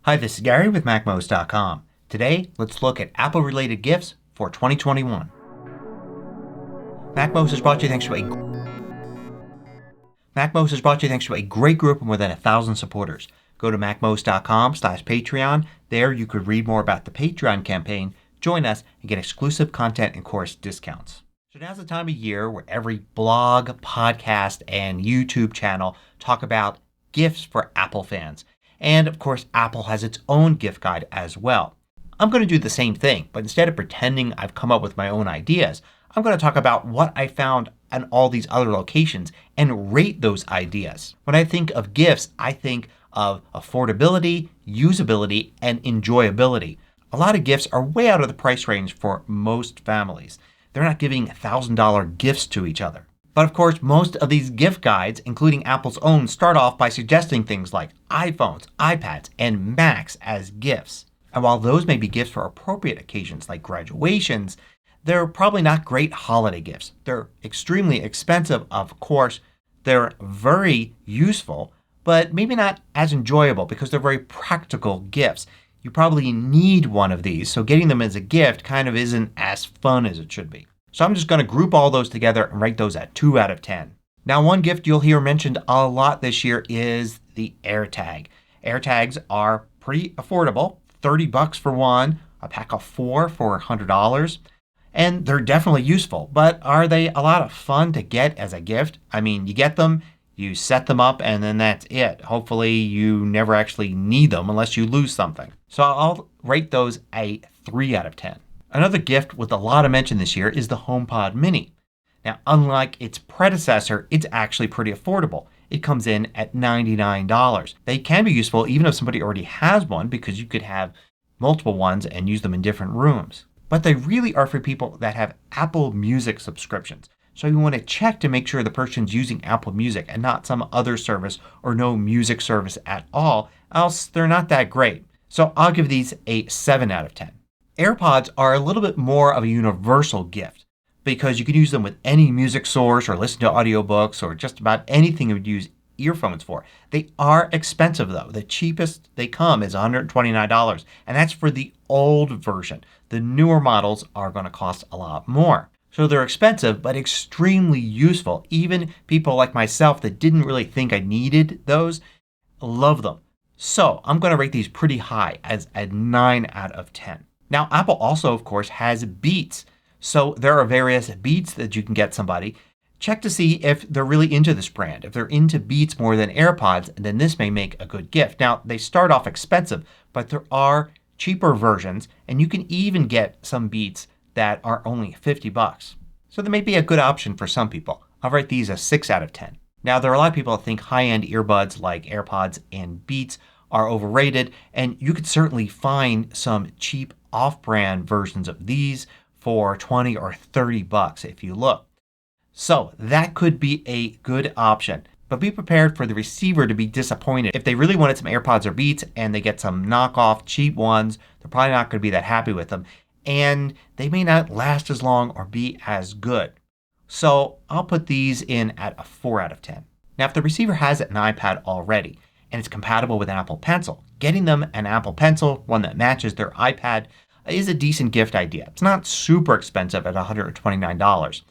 Hi, this is Gary with MacMost.com. Today, let's look at Apple-related gifts for 2021. MacMost is brought to you thanks to a great group of more than 1,000 supporters. Go to MacMost.com/Patreon. There you could read more about the Patreon campaign, join us, and get exclusive content and course discounts. So now's the time of year where every blog, podcast, and YouTube channel talk about gifts for Apple fans. And of course Apple has its own gift guide as well. I'm going to do the same thing, but instead of pretending I've come up with my own ideas, I'm going to talk about what I found on all these other locations and rate those ideas. When I think of gifts, I think of affordability, usability, and enjoyability. A lot of gifts are way out of the price range for most families. They're not giving $1,000 gifts to each other. But of course most of these gift guides, including Apple's own, start off by suggesting things like iPhones, iPads, and Macs as gifts. And while those may be gifts for appropriate occasions like graduations, they're probably not great holiday gifts. They're extremely expensive, of course. They're very useful, but maybe not as enjoyable because they're very practical gifts. You probably need one of these, so getting them as a gift kind of isn't as fun as it should be. So I'm just going to group all those together and rate those at 2 out of 10. Now one gift you'll hear mentioned a lot this year is the AirTag. AirTags are pretty affordable. $30 for one, a pack of 4 for $100. And they're definitely useful. But are they a lot of fun to get as a gift? I mean, you get them, you set them up, and then that's it. Hopefully you never actually need them unless you lose something. So I'll rate those a 3 out of 10. Another gift with a lot of mention this year is the HomePod Mini. Now unlike its predecessor, it's actually pretty affordable. It comes in at $99. They can be useful even if somebody already has one because you could have multiple ones and use them in different rooms. But they really are for people that have Apple Music subscriptions. So you want to check to make sure the person's using Apple Music and not some other service or no music service at all, else they're not that great. So I'll give these a 7 out of 10. AirPods are a little bit more of a universal gift because you can use them with any music source or listen to audiobooks or just about anything you would use earphones for. They are expensive though. The cheapest they come is $129 and that's for the old version. The newer models are going to cost a lot more. So they're expensive but extremely useful. Even people like myself that didn't really think I needed those love them. So I'm going to rate these pretty high as a 9 out of 10. Now Apple also of course has Beats. So there are various Beats that you can get somebody. Check to see if they're really into this brand. If they're into Beats more than AirPods, then this may make a good gift. Now they start off expensive, but there are cheaper versions and you can even get some Beats that are only $50. So they may be a good option for some people. I'll rate these a 6 out of 10. Now there are a lot of people that think high-end earbuds like AirPods and Beats are overrated, and you could certainly find some cheap off-brand versions of these for $20 or $30 if you look. So that could be a good option. But be prepared for the receiver to be disappointed. If they really wanted some AirPods or Beats and they get some knockoff cheap ones, they're probably not going to be that happy with them. And they may not last as long or be as good. So I'll put these in at a 4 out of 10. Now if the receiver has an iPad already and it's compatible with an Apple Pencil, getting them an Apple Pencil, one that matches their iPad, is a decent gift idea. It's not super expensive at $129.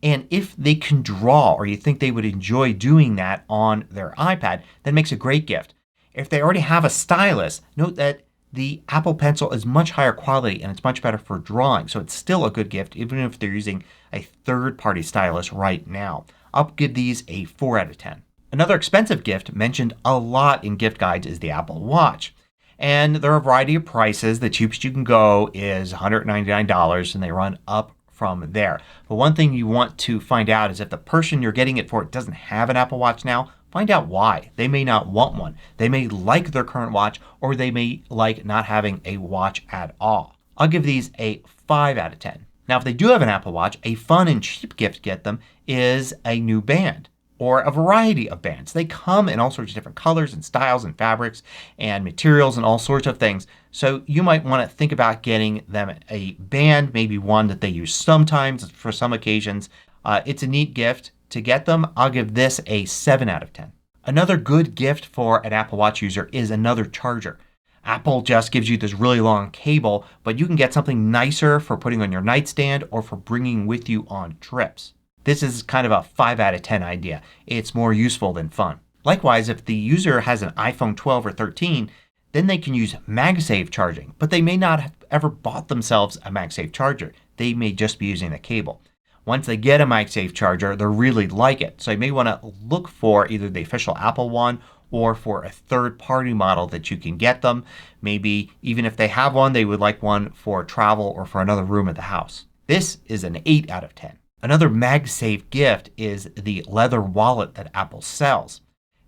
And if they can draw or you think they would enjoy doing that on their iPad, that makes a great gift. If they already have a stylus, note that the Apple Pencil is much higher quality and it's much better for drawing. So it's still a good gift even if they're using a third-party stylus right now. I'll give these a 4 out of 10. Another expensive gift mentioned a lot in gift guides is the Apple Watch. And there are a variety of prices. The cheapest you can go is $199 and they run up from there. But one thing you want to find out is if the person you're getting it for doesn't have an Apple Watch now, find out why. They may not want one. They may like their current watch or they may like not having a watch at all. I'll give these a 5 out of 10. Now if they do have an Apple Watch, a fun and cheap gift to get them is a new band or a variety of bands. They come in all sorts of different colors and styles and fabrics and materials and all sorts of things. So you might want to think about getting them a band, maybe one that they use sometimes for some occasions. It's a neat gift. To get them, I'll give this a 7 out of 10. Another good gift for an Apple Watch user is another charger. Apple just gives you this really long cable, but you can get something nicer for putting on your nightstand or for bringing with you on trips. This is kind of a 5 out of 10 idea. It's more useful than fun. Likewise, if the user has an iPhone 12 or 13, then they can use MagSafe charging, but they may not have ever bought themselves a MagSafe charger. They may just be using the cable. Once they get a MagSafe charger, they'll really like it. So you may want to look for either the official Apple one or for a third-party model that you can get them. Maybe even if they have one, they would like one for travel or for another room at the house. This is an 8 out of 10. Another MagSafe gift is the leather wallet that Apple sells.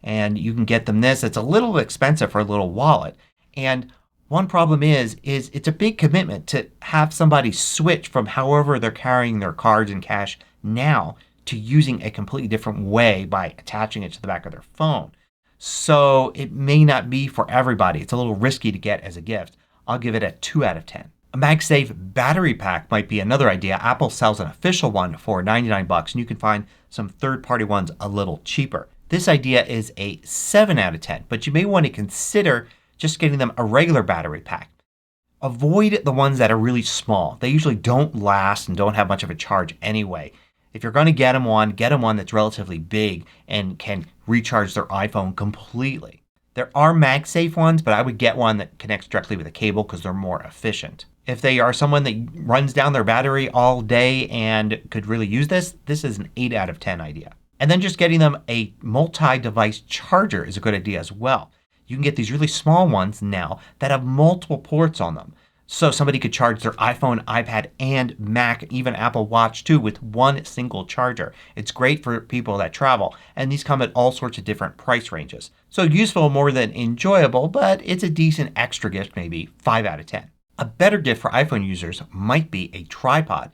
And you can get them this. It's a little expensive for a little wallet. And one problem is it's a big commitment to have somebody switch from however they're carrying their cards and cash now to using a completely different way by attaching it to the back of their phone. So it may not be for everybody. It's a little risky to get as a gift. I'll give it a 2 out of 10. A MagSafe battery pack might be another idea. Apple sells an official one for $99 and you can find some third-party ones a little cheaper. This idea is a 7 out of 10, but you may want to consider just getting them a regular battery pack. Avoid the ones that are really small. They usually don't last and don't have much of a charge anyway. If you're going to get them one that's relatively big and can recharge their iPhone completely. There are MagSafe ones, but I would get one that connects directly with a cable because they're more efficient. If they are someone that runs down their battery all day and could really use this, this is an 8 out of 10 idea. And then just getting them a multi-device charger is a good idea as well. You can get these really small ones now that have multiple ports on them. So somebody could charge their iPhone, iPad, and Mac, even Apple Watch too, with one single charger. It's great for people that travel. And these come at all sorts of different price ranges. So useful more than enjoyable, but it's a decent extra gift, maybe 5 out of 10. A better gift for iPhone users might be a tripod.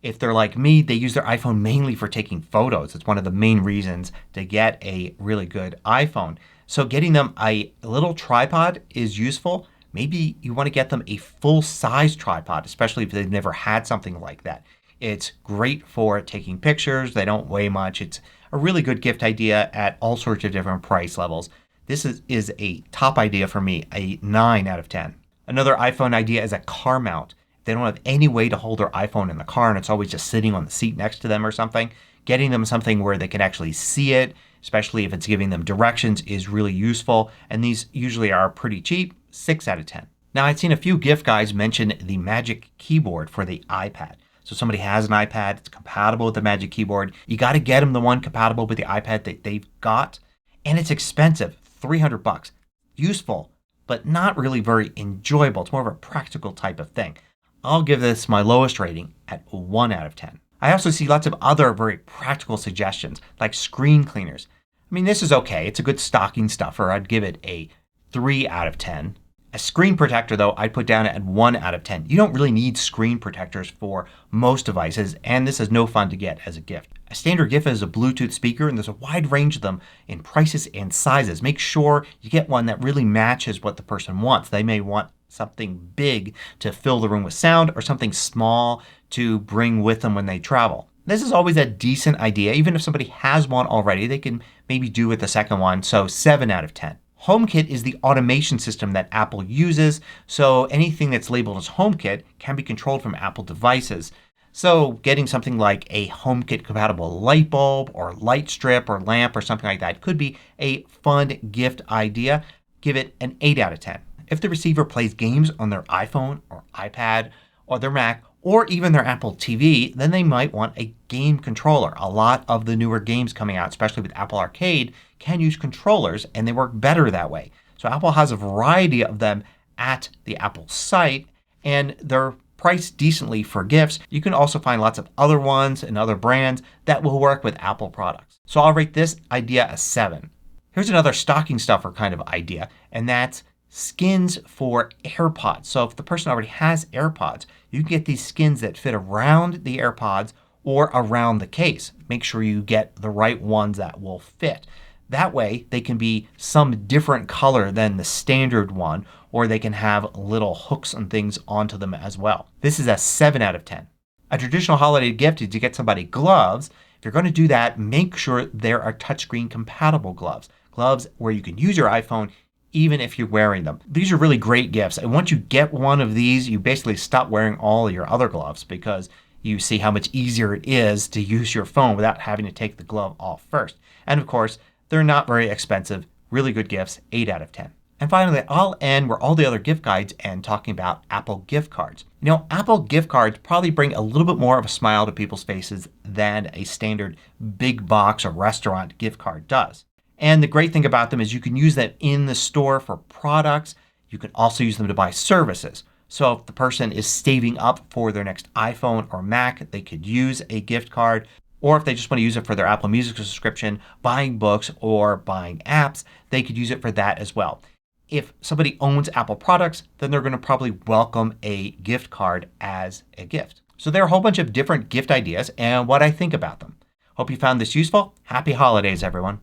If they're like me, they use their iPhone mainly for taking photos. It's one of the main reasons to get a really good iPhone. So getting them a little tripod is useful. Maybe you want to get them a full-size tripod, especially if they've never had something like that. It's great for taking pictures. They don't weigh much. It's a really good gift idea at all sorts of different price levels. This is a top idea for me, a 9 out of 10. Another iPhone idea is a car mount. If they don't have any way to hold their iPhone in the car and it's always just sitting on the seat next to them or something, getting them something where they can actually see it, especially if it's giving them directions, is really useful. And these usually are pretty cheap. 6 out of 10. Now I've seen a few gift guides mention the Magic Keyboard for the iPad. So somebody has an iPad, it's compatible with the Magic Keyboard. You got to get them the one compatible with the iPad that they've got. And it's expensive, $300. Useful, but not really very enjoyable. It's more of a practical type of thing. I'll give this my lowest rating at 1 out of 10. I also see lots of other very practical suggestions like screen cleaners. I mean, this is okay. It's a good stocking stuffer. I'd give it a 3 out of 10. A screen protector though I'd put down at 1 out of 10. You don't really need screen protectors for most devices and this is no fun to get as a gift. A standard gift is a Bluetooth speaker and there's a wide range of them in prices and sizes. Make sure you get one that really matches what the person wants. They may want something big to fill the room with sound or something small to bring with them when they travel. This is always a decent idea. Even if somebody has one already, they can maybe do with the second one. So 7 out of 10. HomeKit is the automation system that Apple uses, so anything that's labeled as HomeKit can be controlled from Apple devices. So getting something like a HomeKit compatible light bulb or light strip or lamp or something like that could be a fun gift idea. Give it an 8 out of 10. If the receiver plays games on their iPhone or iPad or their Mac or even their Apple TV, then they might want a game controller. A lot of the newer games coming out, especially with Apple Arcade, can use controllers and they work better that way. So Apple has a variety of them at the Apple site and they're priced decently for gifts. You can also find lots of other ones and other brands that will work with Apple products. So I'll rate this idea a 7. Here's another stocking stuffer kind of idea, and that's skins for AirPods. So if the person already has AirPods, you can get these skins that fit around the AirPods or around the case. Make sure you get the right ones that will fit. That way they can be some different color than the standard one, or they can have little hooks and things onto them as well. This is a 7 out of 10. A traditional holiday gift is to get somebody gloves. If you're going to do that, make sure there are touchscreen compatible gloves. Gloves where you can use your iPhone even if you're wearing them. These are really great gifts, and once you get one of these you basically stop wearing all your other gloves because you see how much easier it is to use your phone without having to take the glove off first. And of course they're not very expensive. Really good gifts. 8 out of 10. And finally, I'll end where all the other gift guides end talking about Apple gift cards. You know, Apple gift cards probably bring a little bit more of a smile to people's faces than a standard big box or restaurant gift card does. And the great thing about them is you can use them in the store for products. You can also use them to buy services. So if the person is saving up for their next iPhone or Mac, they could use a gift card. Or if they just want to use it for their Apple Music subscription, buying books, or buying apps, they could use it for that as well. If somebody owns Apple products, then they're going to probably welcome a gift card as a gift. So there are a whole bunch of different gift ideas and what I think about them. Hope you found this useful. Happy holidays, everyone.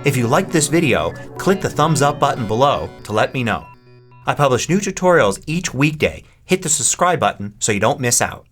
If you liked this video, click the thumbs up button below to let me know. I publish new tutorials each weekday. Hit the subscribe button so you don't miss out.